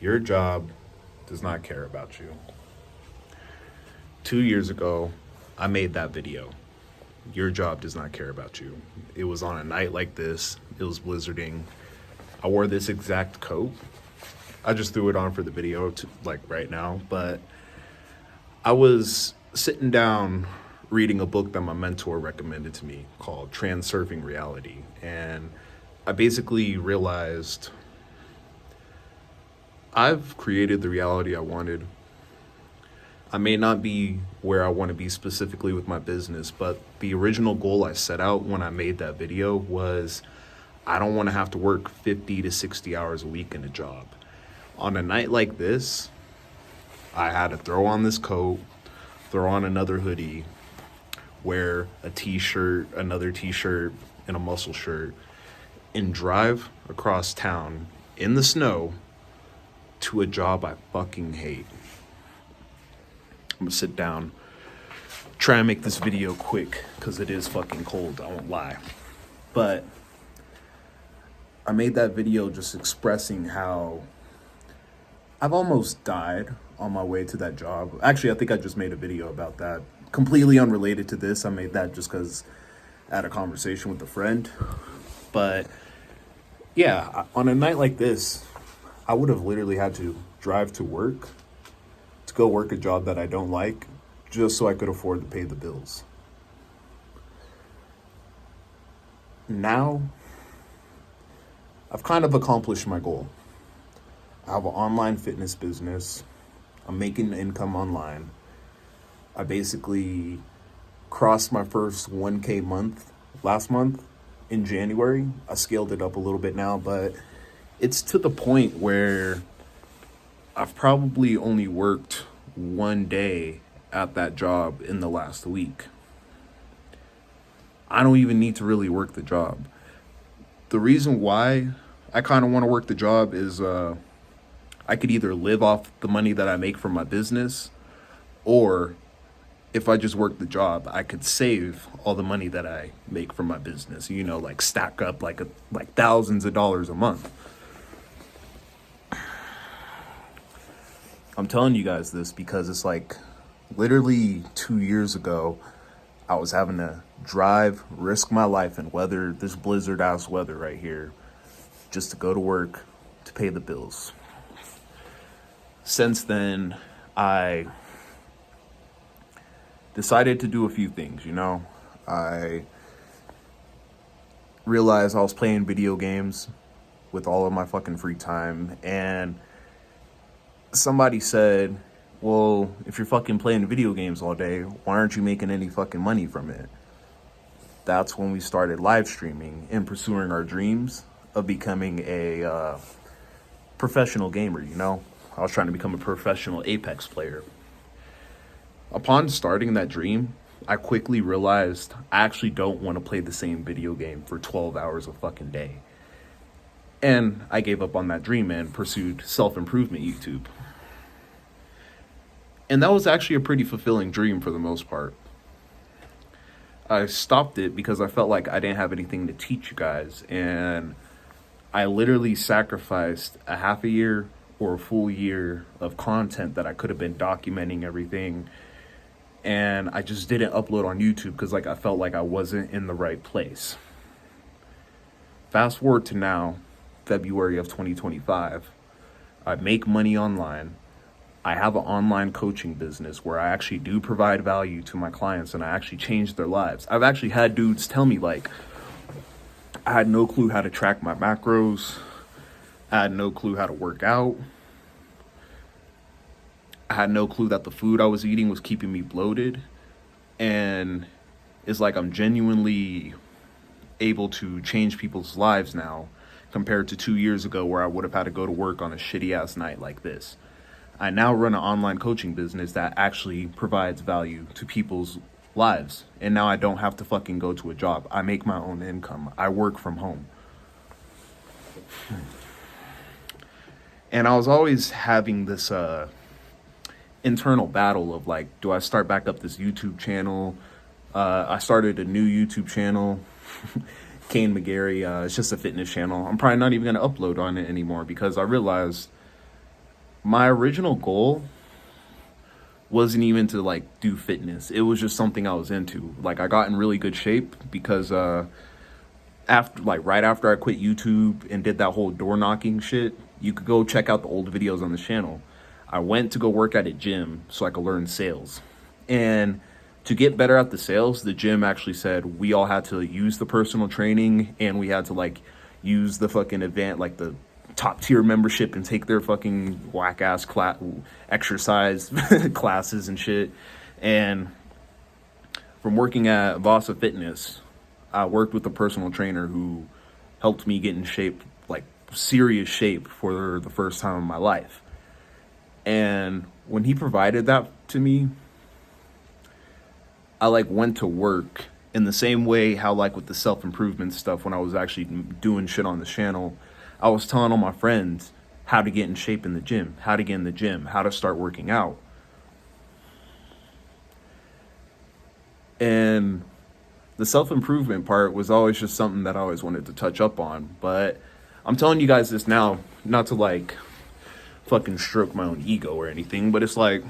Your job does not care about you. 2 years ago, I made that video. Your job does not care about you. It was on a night like this. It was blizzarding. I wore this exact coat. I just threw it on for the video, like right now. But I was sitting down reading a book that my mentor recommended to me called Transurfing Reality. And I basically realized I've created the reality I wanted. I may not be where I want to be specifically with my business, but the original goal I set out when I made that video was I don't want to have to work 50 to 60 hours a week in a job. On a night like this, I had to throw on this coat, throw on another hoodie, wear a t-shirt, another t-shirt, and a muscle shirt, and drive across town in the snow to a job I fucking hate. I'm gonna sit down, try and make this video quick because it is fucking cold, I won't lie. But I made that video just expressing how I've almost died on my way to that job. Actually, I think I just made a video about that. Completely unrelated to this. I made that just because I had a conversation with a friend. But yeah, on a night like this, I would have literally had to drive to work to go work a job that I don't like just so I could afford to pay the bills. Now, I've kind of accomplished my goal. I have an online fitness business. I'm making income online. I basically crossed my first 1K month last month in January. I scaled it up a little bit now, but it's to the point where I've probably only worked one day at that job in the last week. I don't even need to really work the job. The reason why I kind of want to work the job is I could either live off the money that I make from my business, or if I just work the job, I could save all the money that I make from my business, like stack up like thousands of dollars a month. I'm telling you guys this because it's like literally 2 years ago, I was having to drive, risk my life, and weather this blizzard ass weather right here just to go to work to pay the bills. Since then, I decided to do a few things, I realized I was playing video games with all of my fucking free time, and somebody said, well, if you're fucking playing video games all day, why aren't you making any fucking money from it? That's when we started live streaming and pursuing our dreams of becoming a professional gamer, I was trying to become a professional Apex player. Upon starting that dream, I quickly realized I actually don't want to play the same video game for 12 hours a fucking day. And I gave up on that dream and pursued self-improvement YouTube. And that was actually a pretty fulfilling dream for the most part. I stopped it because I felt like I didn't have anything to teach you guys. And I literally sacrificed a half a year or a full year of content that I could have been documenting everything. And I just didn't upload on YouTube because I felt like I wasn't in the right place. Fast forward to now, February of 2025. I make money online. I have an online coaching business where I actually do provide value to my clients and I actually change their lives. I've actually had dudes tell me I had no clue how to track my macros. I had no clue how to work out. I had no clue that the food I was eating was keeping me bloated. And it's like I'm genuinely able to change people's lives now compared to 2 years ago where I would have had to go to work on a shitty ass night like this. I now run an online coaching business that actually provides value to people's lives. And now I don't have to fucking go to a job. I make my own income. I work from home. And I was always having this internal battle of do I start back up this YouTube channel? I started a new YouTube channel, Kane McGarry. It's just a fitness channel. I'm probably not even going to upload on it anymore because I realized My original goal wasn't even to like do fitness. It was just something I was into. Like I got in really good shape because after like right after I quit YouTube and did that whole door knocking shit, you could go check out the old videos on the channel. I went to go work at a gym so I could learn sales. And to get better at the sales, the gym actually said we all had to use the personal training and we had to like use the fucking event, like the top tier membership and take their fucking whack ass exercise classes and shit. And from working at Vasa Fitness, I worked with a personal trainer who helped me get in shape, like serious shape for the first time in my life. And when he provided that to me, I like went to work in the same way how like with the self-improvement stuff when I was actually doing shit on the channel, I was telling all my friends how to get in shape in the gym, how to get in the gym, how to start working out. And the self-improvement part was always just something that I always wanted to touch up on. But I'm telling you guys this now, not to like fucking stroke my own ego or anything, but it's like,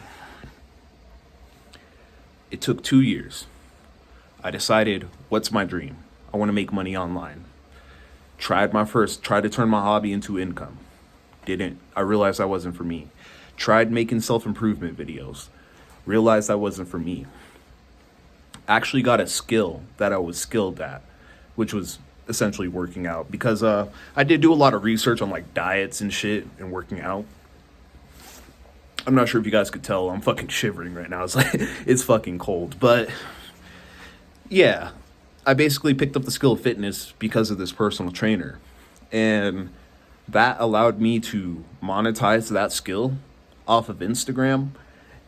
it took 2 years. I decided, what's my dream? I want to make money online. Tried to turn my hobby into income. Didn't. I realized that wasn't for me. Tried making self-improvement videos. Realized that wasn't for me. Actually got a skill that I was skilled at, which was essentially working out. Because I did do a lot of research on like diets and shit and working out. I'm not sure if you guys could tell, I'm fucking shivering right now. It's like, it's fucking cold. But yeah, I basically picked up the skill of fitness because of this personal trainer. And that allowed me to monetize that skill off of Instagram.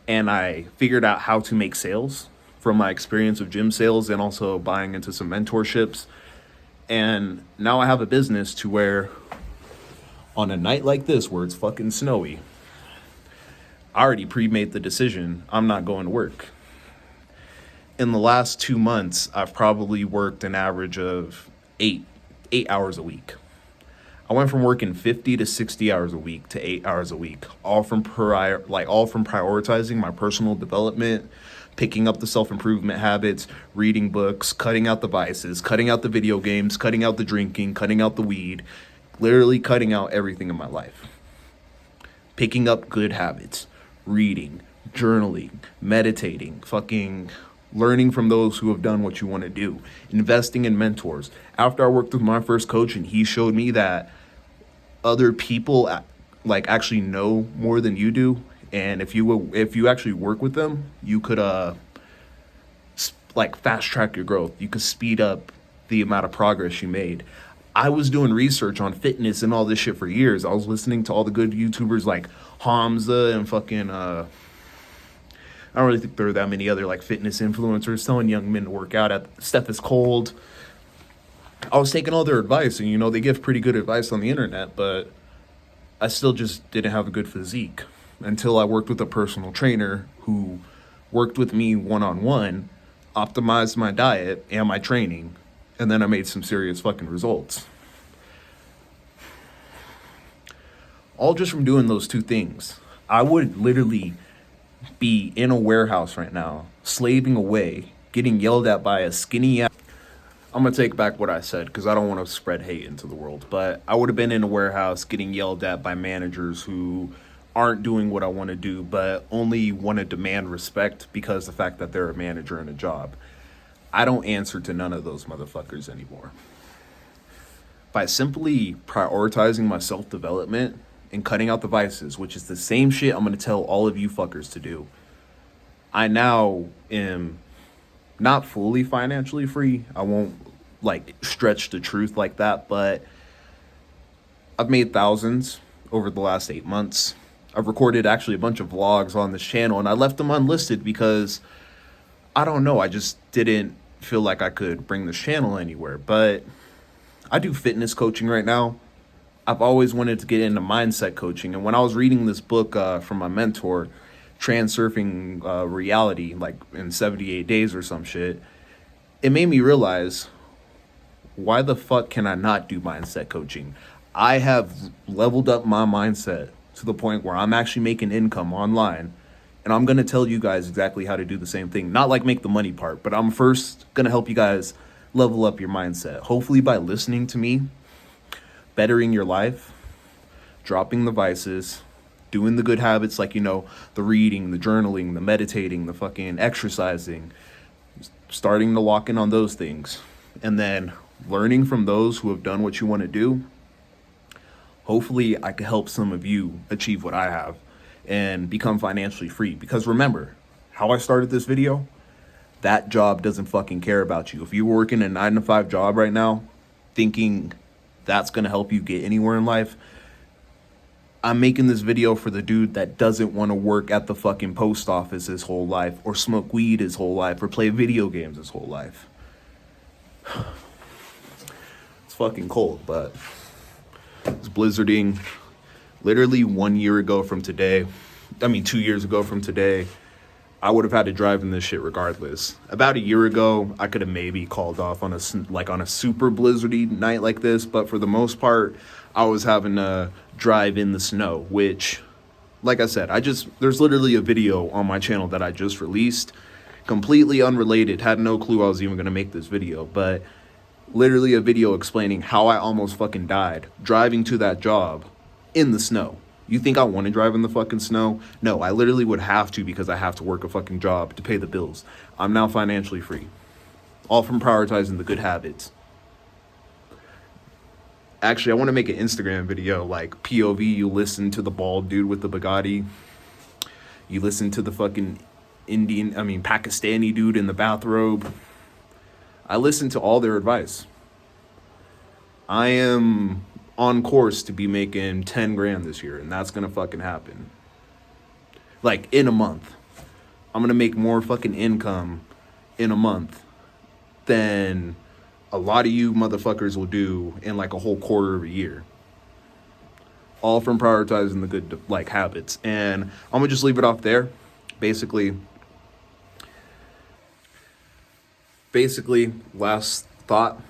And I figured out how to make sales from my experience of gym sales and also buying into some mentorships. And now I have a business to where on a night like this where it's fucking snowy, I already pre-made the decision I'm not going to work. In the last 2 months, I've probably worked an average of eight hours a week. I went from working 50 to 60 hours a week to 8 hours a week, all from prioritizing my personal development, picking up the self-improvement habits, reading books, cutting out the vices, cutting out the video games, cutting out the drinking, cutting out the weed, literally cutting out everything in my life. Picking up good habits, reading, journaling, meditating, fucking learning from those who have done what you want to do, investing in mentors. After I worked with my first coach and he showed me that other people like actually know more than you do, and if you actually work with them, you could like fast track your growth. You could speed up the amount of progress you made. I was doing research on fitness and all this shit for years. I was listening to all the good YouTubers like Hamza and fucking I don't really think there are that many other like fitness influencers telling young men to work out. At Steph is cold. I was taking all their advice, and you know they give pretty good advice on the internet, but I still just didn't have a good physique until I worked with a personal trainer who worked with me one-on-one, optimized my diet and my training, and then I made some serious fucking results. All just from doing those two things. I would literally be in a warehouse right now, slaving away, getting yelled at by a skinny ass. I'm going to take back what I said because I don't want to spread hate into the world. But I would have been in a warehouse getting yelled at by managers who aren't doing what I want to do, but only want to demand respect because of the fact that they're a manager in a job. I don't answer to none of those motherfuckers anymore. By simply prioritizing my self-development and cutting out the vices, which is the same shit I'm going to tell all of you fuckers to do, I now am not fully financially free. I won't like stretch the truth like that, but I've made thousands over the last 8 months. I've recorded actually a bunch of vlogs on this channel, and I left them unlisted because I don't know, I just didn't feel like I could bring this channel anywhere. But I do fitness coaching right now. I've always wanted to get into mindset coaching, and when I was reading this book from my mentor, Transurfing Reality, like in 78 days or some shit, it made me realize, why the fuck can I not do mindset coaching? I have leveled up my mindset to the point where I'm actually making income online. And I'm going to tell you guys exactly how to do the same thing. Not like make the money part, but I'm first going to help you guys level up your mindset. Hopefully by listening to me, bettering your life, dropping the vices, doing the good habits like, the reading, the journaling, the meditating, the fucking exercising, starting to lock in on those things, and then learning from those who have done what you want to do. Hopefully I could help some of you achieve what I have and become financially free. Because remember, how I started this video, that job doesn't fucking care about you. If you're working a 9-to-5 job right now, thinking that's going to help you get anywhere in life, I'm making this video for the dude that doesn't want to work at the fucking post office his whole life, or smoke weed his whole life, or play video games his whole life. It's fucking cold, but it's blizzarding. Literally 1 year ago from today, 2 years ago from today, I would have had to drive in this shit regardless. About a year ago, I could have maybe called off on a super blizzardy night like this, but for the most part, I was having to drive in the snow, which, like I said, there's literally a video on my channel that I just released, completely unrelated, had no clue I was even going to make this video, but literally a video explaining how I almost fucking died driving to that job in the snow. You think I want to drive in the fucking snow? No, I literally would have to because I have to work a fucking job to pay the bills. I'm now financially free. All from prioritizing the good habits. Actually, I want to make an Instagram video like POV. You listen to the bald dude with the Bugatti. You listen to the fucking Pakistani dude in the bathrobe. I listen to all their advice. I am on course to be making 10 grand this year, and that's gonna fucking happen. Like, in a month. I'm gonna make more fucking income in a month than a lot of you motherfuckers will do in like a whole quarter of a year. All from prioritizing the good habits. And I'm gonna just leave it off there. Basically, last thought,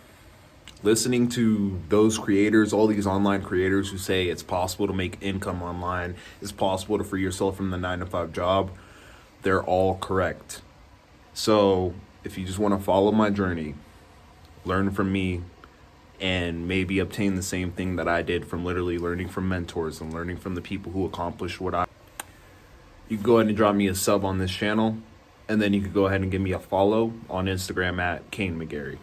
listening to those creators, all these online creators who say it's possible to make income online, it's possible to free yourself from the 9-to-5 job, they're all correct. So if you just want to follow my journey, learn from me, and maybe obtain the same thing that I did from literally learning from mentors and learning from the people who accomplished what you can go ahead and drop me a sub on this channel, and then you could go ahead and give me a follow on Instagram at Kane McGarry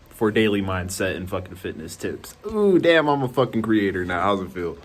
for daily mindset and fucking fitness tips. Ooh, damn, I'm a fucking creator now. How's it feel?